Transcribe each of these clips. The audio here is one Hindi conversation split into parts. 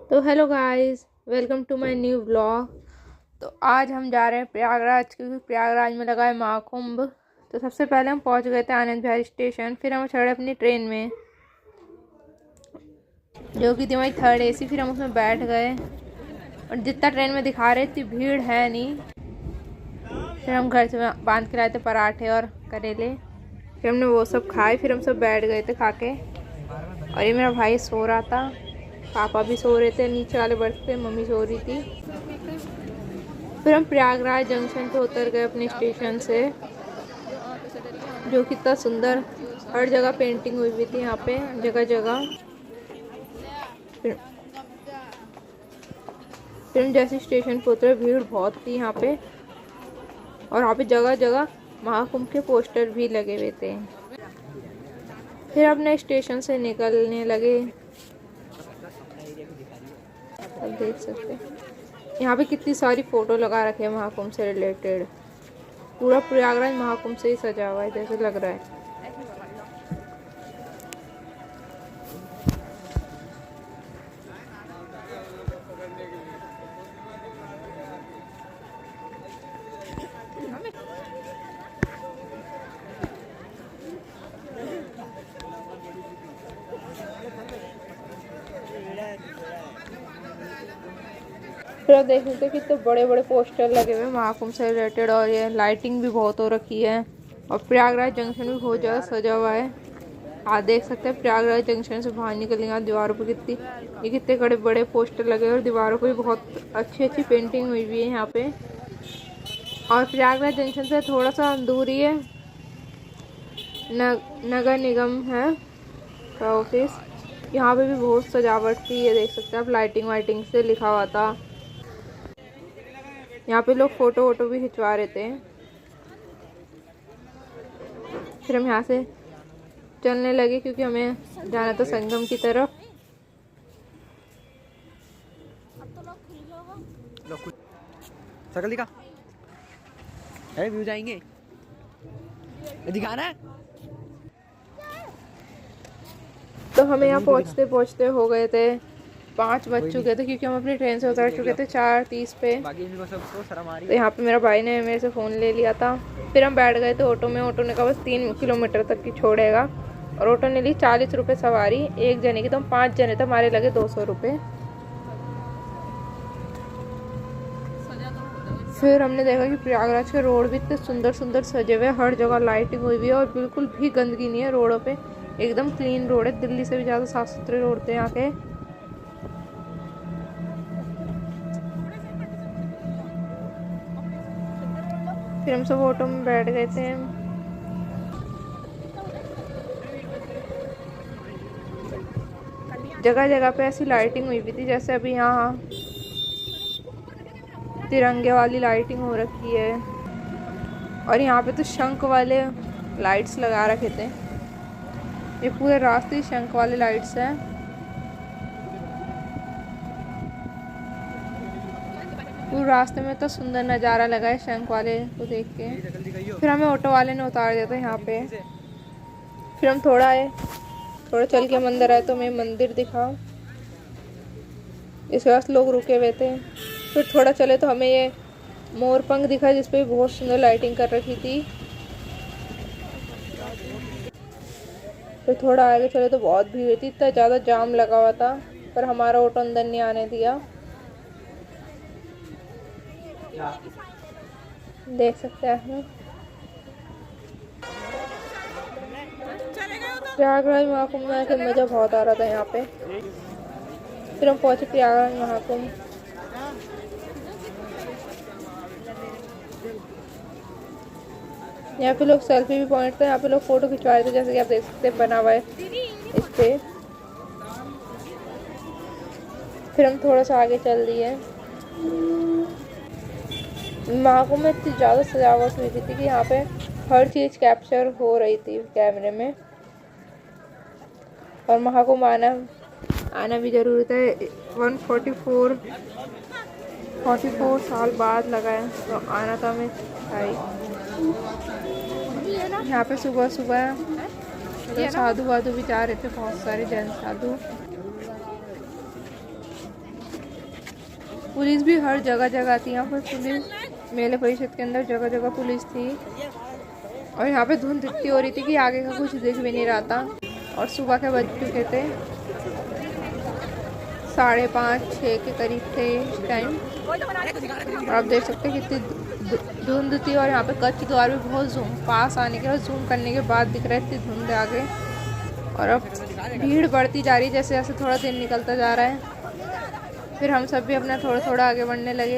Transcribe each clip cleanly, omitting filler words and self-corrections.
तो hello guys, welcome to my new blog. तो आज हम जा रहे हैं प्रयागराज, क्योंकि प्रयागराज में लगा है महाकुंभ। तो सबसे पहले हम पहुंच गए थे आनंद विहार स्टेशन, फिर हम चढ़े अपनी ट्रेन में जो कि थी हमारी थर्ड एसी। फिर हम उसमें बैठ गए और जितना ट्रेन में दिखा रहे इतनी भीड़ है नहीं। फिर हम घर से बांध के लाए थे पराठे और करेले, फिर हमने वो सब खाए। फिर हम सब बैठ गए थे खा के, और ये मेरा भाई सो रहा था, पापा भी सो रहे थे नीचे वाले बर्थ पे, मम्मी सो रही थी। फिर हम प्रयागराज जंक्शन पे उतर गए अपने स्टेशन से, जो कितना सुंदर, हर जगह पेंटिंग हुई हुई थी यहाँ पे, जगह जगह। फिर हम जैसे स्टेशन पे उतरे भीड़ बहुत थी यहाँ पे, और यहाँ पे जगह जगह महाकुंभ के पोस्टर भी लगे हुए थे। फिर अपने स्टेशन से निकलने लगे। अब देख सकते हैं यहाँ पे कितनी सारी फोटो लगा रखे हैं महाकुंभ से रिलेटेड। पूरा प्रयागराज महाकुंभ से ही सजा हुआ है जैसे लग रहा है। फिर आप देख सकते हैं कितने बड़े बड़े पोस्टर लगे हुए हैं महाकुंभ से रिलेटेड, और ये लाइटिंग भी बहुत हो रखी है, और प्रयागराज जंक्शन भी बहुत ज़्यादा सजा हुआ है। आप देख सकते हैं प्रयागराज जंक्शन से बाहर निकलने के बाद दीवारों पर कितने बड़े बड़े पोस्टर लगे हुए, और दीवारों पर भी बहुत अच्छी अच्छी पेंटिंग हुई हुई है यहाँ पे। और प्रयागराज जंक्शन से थोड़ा सा दूर ही है नगर निगम है का ऑफिस। यहाँ पे भी बहुत सजावट थी, ये देख सकते हैं आप, लाइटिंग वाइटिंग से लिखा हुआ था। यहाँ पे लोग फोटो वोटो भी खिंचवा रहे थे। फिर हम यहाँ से चलने लगे क्योंकि हमें जाना था संगम की तरफ। शकल दिखा है, व्यू जाएंगे दिखाना है। तो हमें यहाँ पहुँचते पहुँचते हो गए थे 5 बज चुके थे, क्योंकि हम अपनी ट्रेन से उतर चुके थे 4:30 पे। तो यहाँ पे मेरा भाई ने मेरे से फ़ोन ले लिया था। फिर हम बैठ गए थे ऑटो में। ऑटो ने कहा बस 3 किलोमीटर तक की छोड़ेगा, और ऑटो ने ली 40 रुपये सवारी एक जने की। तो हम 5 जने थे, हमारे लगे 200 रुपये। फिर हमने देखा कि प्रयागराज के रोड भी इतने सुंदर सुंदर सजे हुए हैं, हर जगह लाइटिंग हुई हुई है, और बिल्कुल भी गंदगी नहीं है रोडों पे, एकदम क्लीन रोड है। दिल्ली से भी ज़्यादा साफ सुथरे रोड थे यहाँ के। फिर हम सब ऑटो में बैठ गए थे। जगह जगह पे ऐसी लाइटिंग हुई भी थी, जैसे अभी यहाँ तिरंगे वाली लाइटिंग हो रखी है, और यहाँ पे तो शंख वाले लाइट्स लगा रखे थे। ये पूरे रास्ते शंख वाले लाइट्स हैं। पूरे रास्ते में तो सुंदर नज़ारा लगा है शंख वाले को देख के। फिर हमें ऑटो वाले ने उतार दिया था यहाँ पे। फिर हम थोड़ा चल के मंदिर आए, तो हमें मंदिर दिखा, इस पास लोग रुके हुए थे। फिर थोड़ा चले तो हमें ये मोर पंख दिखा, जिसपे बहुत सुंदर लाइटिंग कर रखी थी। फिर थोड़ा आगे चले तो बहुत भीड़ थी, इतना ज़्यादा जाम लगा हुआ था, पर हमारा ऑटो अंदर नहीं आने दिया। देख सकते हैं प्रयागराज महाकुंभ में आके मज़ा बहुत आ रहा था यहाँ पे। फिर हम पहुँचे प्रयागराज महाकुंभ। यहाँ पे लोग सेल्फी भी पॉइंट थे, यहाँ पे लोग फोटो खिंचवा रहे थे, जैसे कि आप देख सकते हैं बना हुआ है इस पे। फिर हम थोड़ा सा आगे चल दिए। महाकुंभ में इतनी ज़्यादा सजावट हुई थी कि यहाँ पे हर चीज़ कैप्चर हो रही थी कैमरे में, और महाकुंभ आना भी ज़रूरी था। 144 साल बाद लगा है, तो आना था हमें भाई। यहाँ पे सुबह सुबह तो साधु वाधु भी जा रहे थे, बहुत सारे जैन साधु। पुलिस भी हर जगह जगह थी यहाँ पर। पुलिस मेले परिषद के अंदर जगह जगह पुलिस थी। और यहाँ पे धुंध इतनी हो रही थी कि आगे का कुछ दिख भी नहीं रहा था। और सुबह के बज चुके थे 5:30-6 के करीब थे इस टाइम। और आप देख सकते हैं कितनी धुंध थी। और यहाँ पे कच्छ द्वार भी बहुत जूम पास आने के बाद जूम करने के बाद दिख रहा है, इतनी धुंध आगे। और अब भीड़ बढ़ती जा रही है जैसे जैसे थोड़ा दिन निकलता जा रहा है। फिर हम सब भी अपना थोड़ा थोड़ा आगे बढ़ने लगे।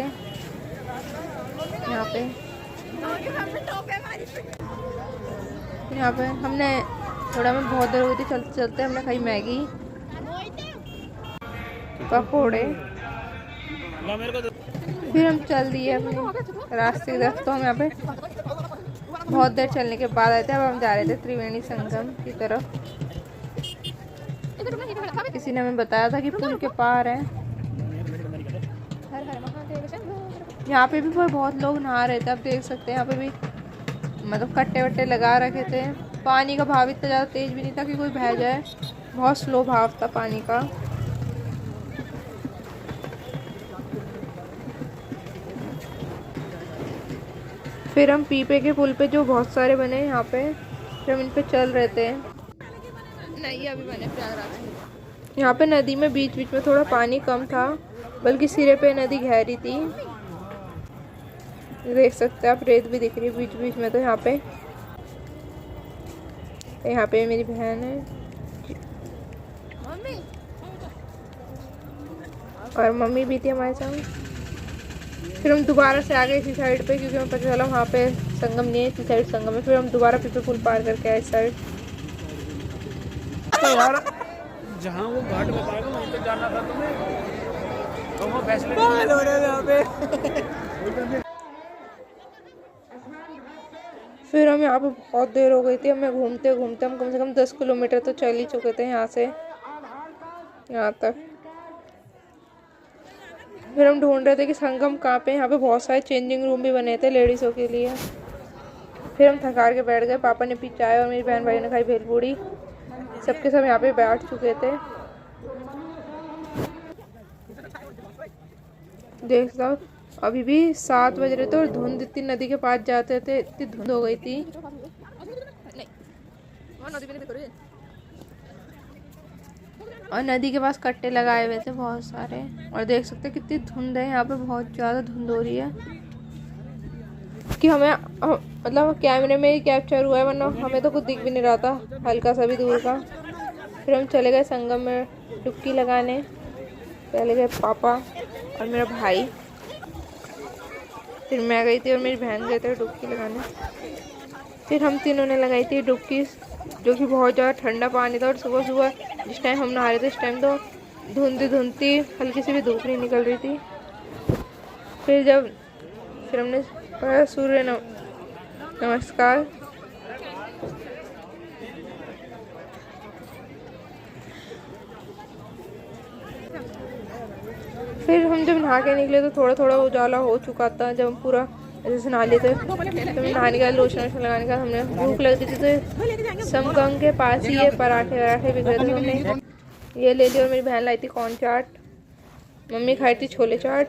यहाँ पे हमने थोड़ा में बहुत देर हुई थी चलते चलते। हमने खाई मैगी पकोड़े। फिर हम चल दिए अपने रास्ते की तरफ। तो हम यहाँ पे बहुत देर चलने के बाद आए थे। अब हम जा रहे थे त्रिवेणी संगम की तरफ। किसी ने हमें बताया था कि पुल के पार है। यहाँ पे भी बहुत लोग नहा रहे थे। आप देख सकते हैं यहाँ पे भी मतलब कट्टे वट्टे लगा रखे थे। पानी का भाव इतना ज़्यादा तेज भी नहीं था कि कोई बह जाए, बहुत स्लो भाव था पानी का। फिर हम पीपे के पुल पे जो बहुत सारे बने यहाँ पे, फिर हम इन पे चल रहे थे। नहीं अभी बने प्रयागराज। यहाँ पे नदी में बीच बीच में थोड़ा पानी कम था, बल्कि सिरे पे नदी गहरी थी। देख सकते हैं आप, रेत भी दिख रही है बीच बीच में। तो यहाँ पे मेरी बहन है और मम्मी भी थी हमारे साथ। फिर हम दोबारा से आ गए इसी साइड पे, क्योंकि हमें पता चला वहाँ पे संगम नहीं है, इसी साइड संगम है। फिर हम दोबारा पीपे पुल पार करके आए इस साइड। तो यार जहाँ वो घाट बताएगा वहीं पे जाना था तुम्हें, तो वो फैसले हो रहे थे यहाँ पे। फिर हम यहाँ पे बहुत देर हो गई थी। हमें घूमते घूमते हम कम से कम 10 किलोमीटर तो चल ही चुके थे यहाँ से यहाँ तक। फिर हम ढूंढ रहे थे कि संगम कहाँ पे। यहाँ पे बहुत सारे चेंजिंग रूम भी बने थे लेडीज़ों के लिए। फिर हम थकार के बैठ गए। पापा ने पी चाय और मेरी बहन भाई ने खाई भेलपूड़ी। सबके सब यहाँ पे बैठ चुके थे। देख लो अभी भी 7 बज रहे थे और धुंध इतनी, नदी के पास जाते थे इतनी धुंध हो गई थी। और नदी के पास कट्टे लगाए हुए थे बहुत सारे। और देख सकते हैं कितनी धुंध है यहाँ पे, बहुत ज़्यादा धुंध हो रही है कि हमें मतलब कैमरे में ही कैप्चर हुआ है, वरना हमें तो कुछ दिख भी नहीं रहा था हल्का सा भी दूर का। फिर हम चले गए संगम में डुबकी लगाने। पहले गए पापा और मेरा भाई, फिर मैं गई थी और मेरी बहन गए थे डुबकी लगाने। फिर हम तीनों ने लगाई थी डुबकी, जो कि बहुत ज़्यादा ठंडा पानी था। और सुबह सुबह जिस टाइम हम नहा रहे थे उस टाइम तो धुंध थी, हल्की सी भी धूप नहीं निकल रही थी। फिर हमने पढ़ा सूर्य नमस्कार। फिर हम जब नहा के निकले तो थोड़ा थोड़ा उजाला हो चुका था। जब हम पूरा ऐसे नहा लिए थे तो नहाने का लोशन वोशन लगाने का हमने भूख लग रही थी, तो संगम के पास ही ये पराठे वराठे बिक रहे थे। हमने ये ले लिया और मेरी बहन लाई थी कॉर्न चाट, मम्मी खाई थी छोले चाट।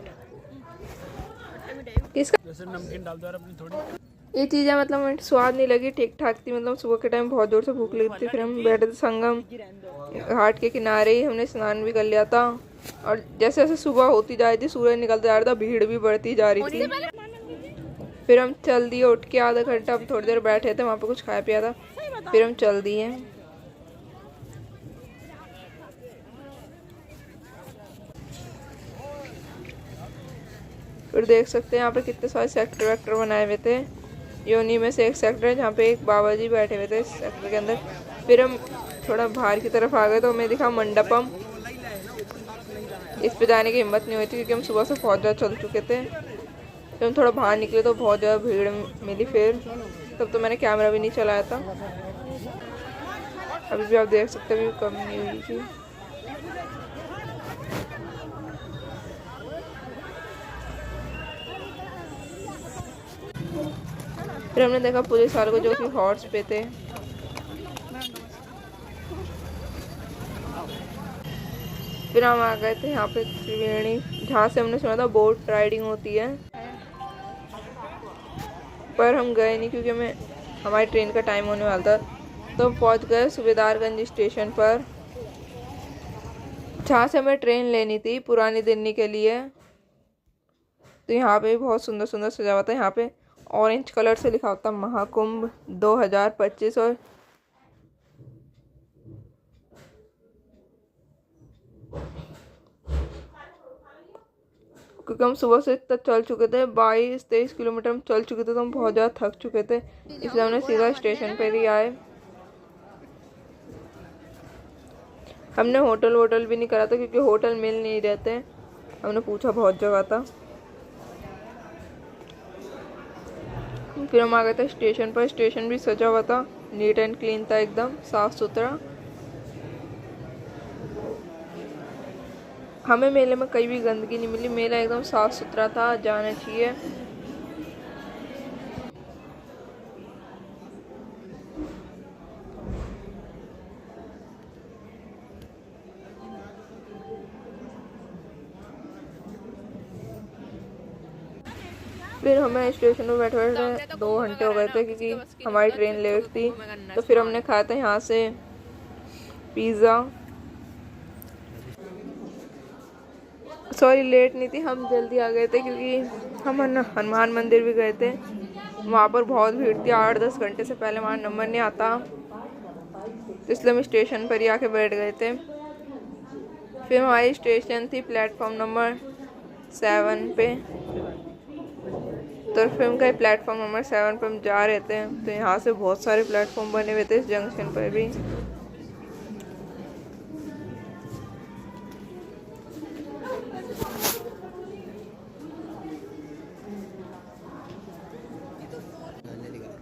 किसका नमकीन डाल दो यार अपनी थोड़ी। ये चीज़ें मतलब मुझे स्वाद नहीं लगी, ठीक ठाक थी। मतलब सुबह के टाइम बहुत जोर से भूख लगी थी। फिर हम बैठे थे संगम घाट के किनारे ही, हमने स्नान भी कर लिया था। और जैसे जैसे सुबह होती जा रही थी, सूरज निकलता जा रहा था, भीड़ भी बढ़ती जा रही थी। फिर हम चल दिए उठ के, आधा घंटा हम थोड़ी देर बैठे थे वहाँ पे, कुछ खाया पिया था। फिर हम चल दिए। फिर देख सकते हैं यहाँ पे कितने सारे सेक्टर वेक्टर बनाए हुए थे। ये उन्हीं में से एक सेक्टर है जहाँ पे एक बाबा जी बैठे हुए थे इस सेक्टर के अंदर। फिर हम थोड़ा बाहर की तरफ आ गए तो हमें दिखा मंडपम। इस पे जाने की हिम्मत नहीं हुई थी क्योंकि हम सुबह से बहुत ज़्यादा चल चुके थे। फिर हम थोड़ा बाहर निकले तो बहुत ज़्यादा भीड़ मिली। फिर तब तो मैंने कैमरा भी नहीं चलाया था। अभी भी आप देख सकते हैं, अभी कम नहीं हुई थी। फिर हमने देखा पुलिस वाले को जो कि हॉर्स पे थे। फिर हम आ गए थे यहाँ पे त्रिवेणी जहाँ से हमने सुना था बोट राइडिंग होती है, पर हम गए नहीं क्योंकि हमारी ट्रेन का टाइम होने वाला था। तो हम पहुँच गए सूबेदारगंज स्टेशन पर, जहाँ से हमें ट्रेन लेनी थी पुरानी दिल्ली के लिए। तो यहाँ पे बहुत सुंदर सुंदर सजा हुआ था। यहाँ पे ऑरेंज कलर से लिखा होता महाकुंभ 2025 और क्योंकि हम सुबह से इतना चल चुके थे, 22-23 किलोमीटर हम चल चुके थे, तो हम बहुत ज़्यादा थक चुके थे, इसलिए हमने सीधा स्टेशन पर ही आए। हमने होटल भी नहीं करा था क्योंकि होटल मिल नहीं रहते, हमने पूछा बहुत जगह था। फिर हम आ गए थे स्टेशन पर। स्टेशन भी सजा हुआ था, नीट एंड क्लीन था, एकदम साफ सुथरा। हमें मेले में कहीं भी गंदगी नहीं मिली, मेला एकदम साफ सुथरा था, जाना चाहिए। फिर हमें स्टेशन पर बैठे बैठे 2 घंटे हो गए थे क्योंकि हमारी ट्रेन लेट थी। तो फिर हमने खाया था यहाँ से पिज़्ज़ा। सॉरी, लेट नहीं थी, हम जल्दी आ गए थे क्योंकि हम हनुमान मंदिर भी गए थे। वहाँ पर बहुत भीड़ थी, 8-10 घंटे से पहले वहाँ नंबर नहीं आता, तो इसलिए हम स्टेशन पर ही आके बैठ गए थे। फिर हमारी स्टेशन थी प्लेटफॉर्म नंबर 7 पे। तो फिल्म का प्लेटफॉर्म नंबर 7 पर हम जा रहे थे। तो यहाँ से बहुत सारे प्लेटफॉर्म बने हुए थे इस जंक्शन पर भी।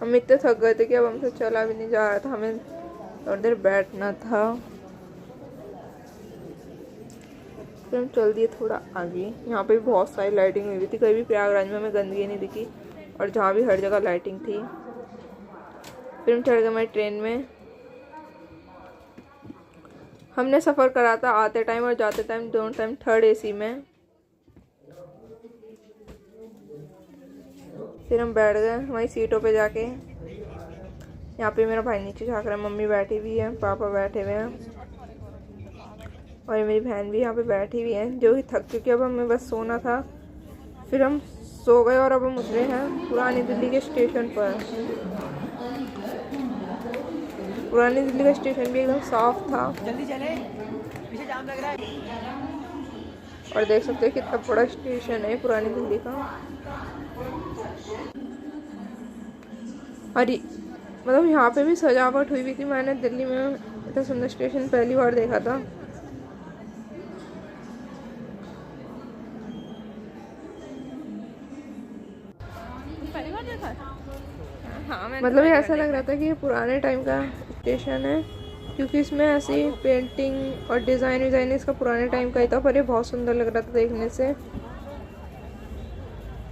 हम इतने थक गए थे कि अब हमसे चला भी नहीं जा रहा था, हमें थोड़ी देर बैठना था। फिर हम चल दिए थोड़ा आगे। यहाँ पे भी बहुत सारी लाइटिंग हुई थी, कहीं भी प्रयागराज में हमें गंदगी नहीं दिखी, और जहाँ भी हर जगह लाइटिंग थी। फिर हम चढ़ गए हमारी ट्रेन में। हमने सफ़र करा था आते टाइम और जाते टाइम, दोनों टाइम 3rd AC में। फिर हम बैठ गए हमारी सीटों पे जाके। यहाँ पे मेरा भाई नीचे झाँक रहा है, मम्मी बैठी हुई है, पापा बैठे हुए हैं, और मेरी बहन भी यहाँ पे बैठी हुई है जो कि थक चुकी है। अब हमें बस सोना था, फिर हम सो गए और अब हम उतरे हैं पुरानी दिल्ली के स्टेशन पर। पुरानी दिल्ली का स्टेशन भी एकदम साफ था, जल्दी चले, पीछे जाम लग रहा है। और देख सकते हैं कितना बड़ा स्टेशन है पुरानी दिल्ली का। और मतलब यहाँ पे भी सजावट हुई थी। मैंने दिल्ली में इतना सुंदर स्टेशन पहली बार देखा था। मतलब ये ऐसा लग रहा था कि ये पुराने टाइम का स्टेशन है, क्योंकि इसमें ऐसी पेंटिंग और डिज़ाइन इसका पुराने टाइम का ही था, पर ये बहुत सुंदर लग रहा था देखने से।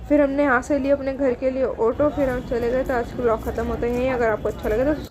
फिर हमने यहाँ से लिया अपने घर के लिए ऑटो, फिर हम चले गए। तो आज का ब्लॉग खत्म होता है यहीं। अगर आपको अच्छा लगे तो